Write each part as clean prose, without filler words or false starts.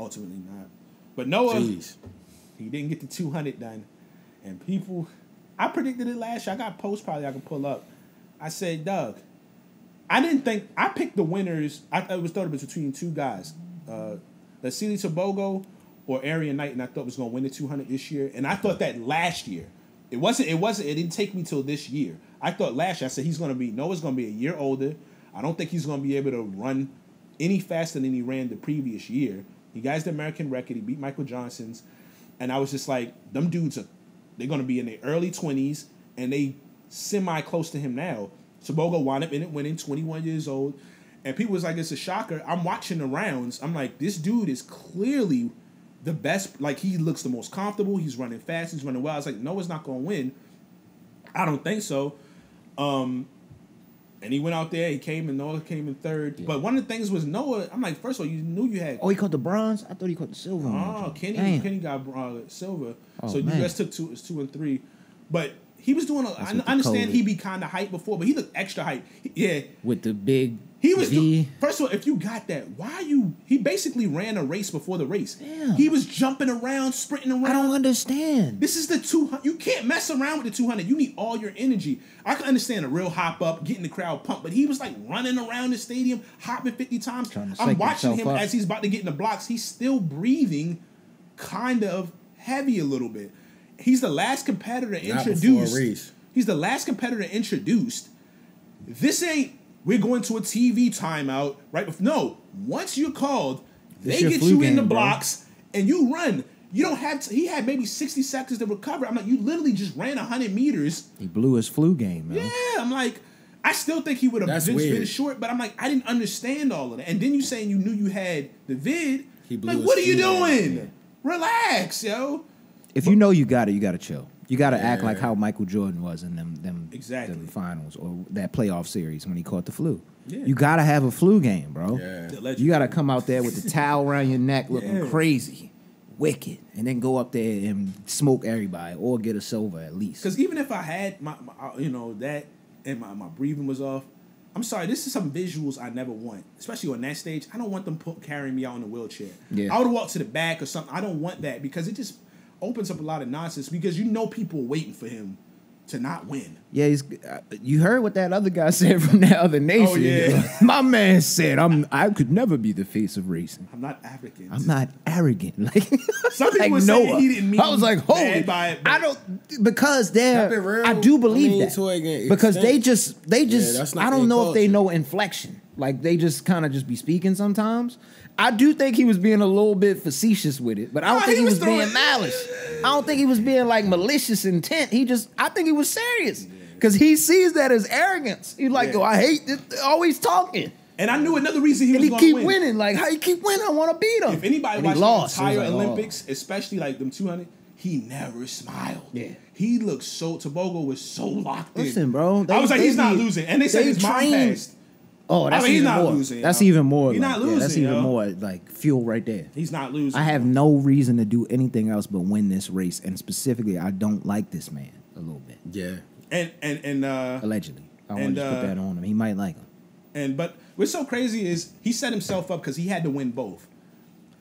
ultimately not. But Noah, Jeez. he didn't get the 200 done. And people, I predicted it last year. I got posts probably I can pull up. I said, Doug, I picked the winners. I thought it was between two guys. Vasily Tobogo or Arian Knight, and I thought was going to win the 200 this year. And I thought that last year. It didn't take me till this year. I thought last year, I said Noah's going to be a year older. I don't think he's going to be able to run any faster than he ran the previous year. He got the American record. He beat Michael Johnson's. And I was just like, them dudes, they're going to be in their early 20s, and they semi-close to him now. Tobogo wound up in it winning, 21 years old. And people was like, it's a shocker. I'm watching the rounds. I'm like, this dude is clearly the best. Like, he looks the most comfortable. He's running fast. He's running well. I was like, Noah's not going to win. I don't think so. And he went out there. Noah came in third. Yeah. But one of the things was Noah, I'm like, first of all, you knew you had. Oh, he caught the bronze? I thought he caught the silver. Oh, Kenny got silver. Oh, so man. US took 2 and 3. But he was doing I understand he'd be kind of hyped before, but he looked extra hyped. Yeah. With the big He was first of all, if you got that, he basically ran a race before the race. Damn. He was jumping around, sprinting around. I don't understand. This is the 200. You can't mess around with the 200. You need all your energy. I can understand a real hop up, getting the crowd pumped, but he was like running around the stadium, hopping 50 times. I'm watching him as he's about to get in the blocks. He's still breathing kind of heavy a little bit. He's the last competitor introduced. He's the last competitor introduced. This ain't, we're going to a TV timeout, right? No, once you're called, they get you in the blocks and you run. You don't have to, he had maybe 60 seconds to recover. I'm like, you literally just ran 100 meters. He blew his flu game, man. Yeah, I'm like, I still think he would have been short, but I'm like, I didn't understand all of that. And then you saying you knew you had the vid. Like, what are you doing? Yeah. Relax, yo. If you know you got it, you got to chill. You got to act like how Michael Jordan was in them the finals or that playoff series when he caught the flu. Yeah. You got to have a flu game, bro. Yeah. You got to come out there with the towel around your neck looking crazy, wicked, and then go up there and smoke everybody or get a silver at least. Because even if I had my that and my breathing was off, I'm sorry, this is some visuals I never want, especially on that stage. I don't want them carrying me out in a wheelchair. Yeah. I would walk to the back or something. I don't want that because it just opens up a lot of nonsense because people are waiting for him to not win. Yeah, you heard what that other guy said from that other nation. Oh, yeah. My man said, I could never be the face of racing. I'm not arrogant. I'm not arrogant. Like some people like Noah. He didn't mean I was like, holy, I don't, because I do believe that. Because they just I don't know if they know inflection. Like they just kind of just be speaking sometimes. I do think he was being a little bit facetious with it, but I don't think he was being malice. I don't think he was being like malicious intent. I think he was serious because he sees that as arrogance. He's like, I hate this, always talking. And I knew another reason he was going to win. Winning. Like, how you keep winning? I want to beat him. If anybody watched the entire Olympics, especially like them 200, he never smiled. Yeah. He looked Tobogo was so locked in. Listen, bro. I was like, he's not losing. And they said his mom passed. Oh, that's even more. Losing, that's even more. He's not losing. That's even more like fuel right there. He's not losing. I have no reason to do anything else but win this race, and specifically, I don't like this man a little bit. Yeah, and allegedly, I want to put that on him. He might like him. But what's so crazy is he set himself up because he had to win both.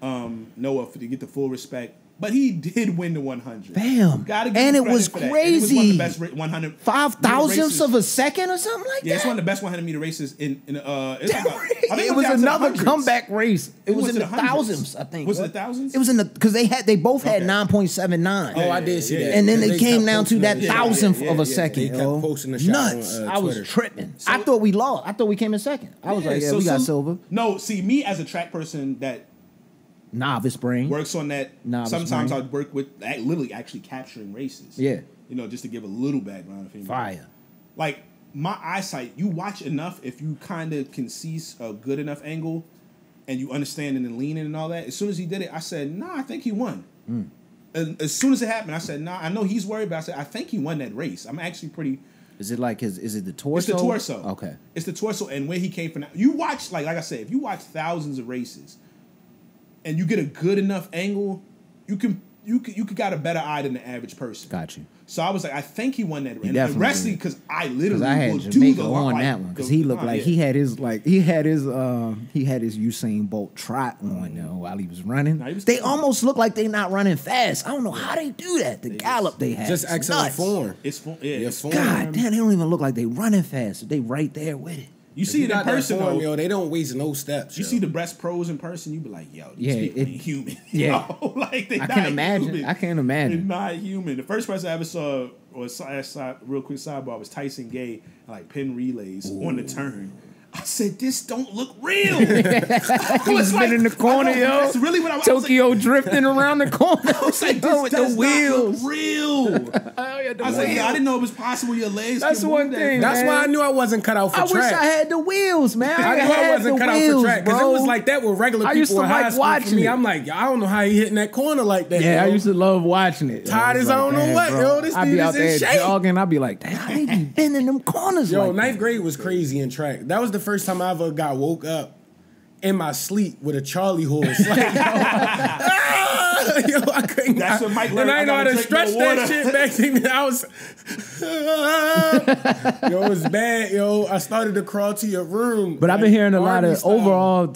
Noah to get the full respect. But he did win the 100. Bam. And it was crazy. It was one of the best 100. 5,000ths of a second or something like that? Yeah, it's one of the best 100-meter races in it was another comeback race. It was in the thousands, I think. Was it the thousands? It was in the, because they both had 9.79. Oh, I did see that. And then it came down to that thousandth of a second. He kept posting the shot nuts. On, I was tripping. I thought we lost. I thought we came in second. I was like, we got silver. No, see, me as a track person that novice brain works on that. Sometimes I'd work with literally actually capturing races. Yeah, just to give a little background. Fire. Like my eyesight, you watch enough if you kind of can see a good enough angle, and you understand and then leaning and all that. As soon as he did it, I said, "Nah, I think he won." And as soon as it happened, I said, "Nah, I know he's worried, but I said I think he won that race." I'm actually pretty. Is it like is it the torso? It's the torso. Okay, it's the torso, and where he came from. You watch like I said, if you watch thousands of races. And you get a good enough angle, you can you could got a better eye than the average person. Got you. So I was like, I think he won that. He and wrestling, because I literally had Jamaica on that one because he looked like he had his Usain Bolt trot on while he was running. They almost look like they not running fast. I don't know how they do that. The gallop they have, just excellent form. It's form. God damn, they don't even look like they running fast. They right there with it. You see it in person, though. Yo, they don't waste no steps. You see the best pros in person, you be like, yo, these people ain't human. Yeah. Like, they I can't imagine. I can't imagine. They're not human. The first person I ever saw, or real quick sidebar, was Tyson Gay, like pin relays on the turn. I said, this don't look real. He's been in the corner, yo. That's really what I was Tokyo like, drifting around the corner. I was like, this with the wheels. Real. I was like, I didn't know it was possible your legs. That's one thing. That's why I knew I wasn't cut out for track. I wish I had the wheels, man. I knew I wasn't cut out for track because it was like that with regular people in high school. For me, I'm like, I don't know how he hitting that corner like that. Yeah, I used to love watching it. Tired as I don't know what, yo. This dude is in shape. Jogging, I'd be like, damn, how they be bending them corners? Yo, ninth grade was crazy in track. That was the first time I ever got woke up in my sleep with a Charlie horse. Like, yo, I couldn't. That's what Mike learned. And I know how to stretch that shit back then. I was, yo, it was bad, yo. I started to crawl to your room. But I've been hearing a lot of overall